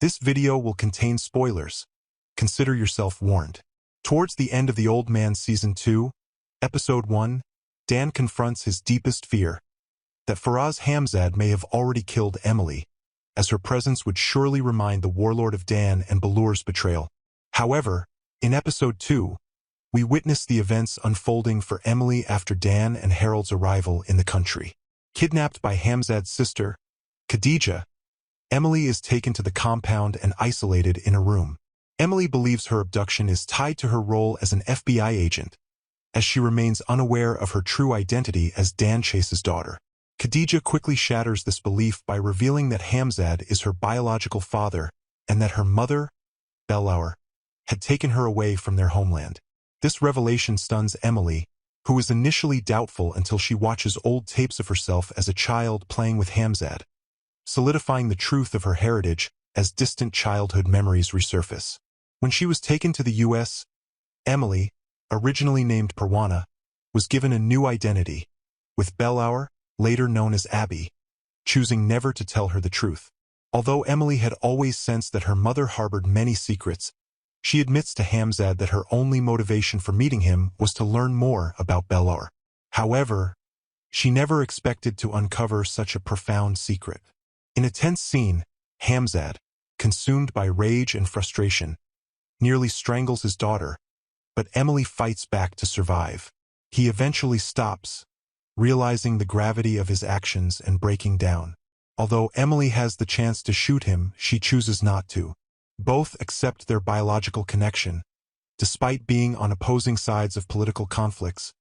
This video will contain spoilers. Consider yourself warned. Towards the end of The Old Man Season 2, Episode 1, Dan confronts his deepest fear, that Faraz Hamzad may have already killed Emily, as her presence would surely remind the warlord of Dan and Belour's betrayal. However, in Episode 2, we witness the events unfolding for Emily after Dan and Harold's arrival in the country. Kidnapped by Hamzad's sister, Khadija, Emily is taken to the compound and isolated in a room. Emily believes her abduction is tied to her role as an FBI agent, as she remains unaware of her true identity as Dan Chase's daughter. Khadija quickly shatters this belief by revealing that Hamzad is her biological father and that her mother, Belour, had taken her away from their homeland. This revelation stuns Emily, who is initially doubtful until she watches old tapes of herself as a child playing with Hamzad, solidifying the truth of her heritage as distant childhood memories resurface. When she was taken to the U.S., Emily, originally named Perwana, was given a new identity, with Belour, later known as Abby, choosing never to tell her the truth. Although Emily had always sensed that her mother harbored many secrets, she admits to Hamzad that her only motivation for meeting him was to learn more about Belour. However, she never expected to uncover such a profound secret. In a tense scene, Hamzad, consumed by rage and frustration, nearly strangles his daughter, but Emily fights back to survive. He eventually stops, realizing the gravity of his actions and breaking down. Although Emily has the chance to shoot him, she chooses not to. Both accept their biological connection, despite being on opposing sides of political conflicts,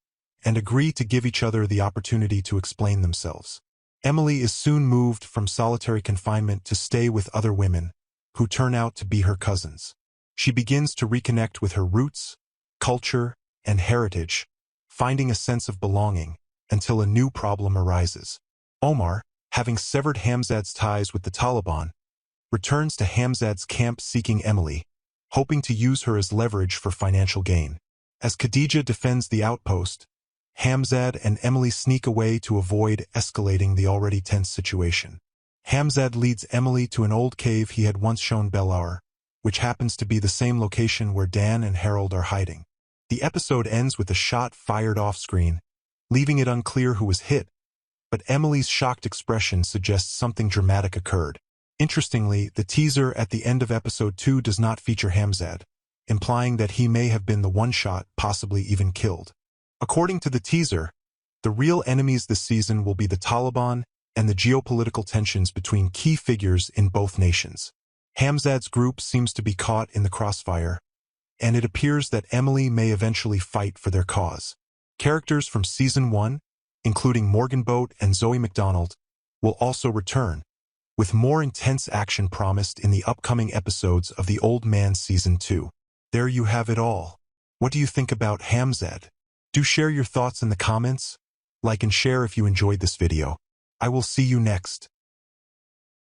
and agree to give each other the opportunity to explain themselves. Emily is soon moved from solitary confinement to stay with other women, who turn out to be her cousins. She begins to reconnect with her roots, culture, and heritage, finding a sense of belonging, until a new problem arises. Omar, having severed Hamzad's ties with the Taliban, returns to Hamzad's camp seeking Emily, hoping to use her as leverage for financial gain. As Khadija defends the outpost, Hamzad and Emily sneak away to avoid escalating the already tense situation. Hamzad leads Emily to an old cave he had once shown Belour, which happens to be the same location where Dan and Harold are hiding. The episode ends with a shot fired off-screen, leaving it unclear who was hit, but Emily's shocked expression suggests something dramatic occurred. Interestingly, the teaser at the end of Episode 2 does not feature Hamzad, implying that he may have been the one shot, possibly even killed. According to the teaser, the real enemies this season will be the Taliban and the geopolitical tensions between key figures in both nations. Hamzad's group seems to be caught in the crossfire, and it appears that Emily may eventually fight for their cause. Characters from Season 1, including Morgan Boat and Zoe McDonald, will also return, with more intense action promised in the upcoming episodes of The Old Man Season 2. There you have it all. What do you think about Hamzad? Do share your thoughts in the comments. Like and share if you enjoyed this video. I will see you next.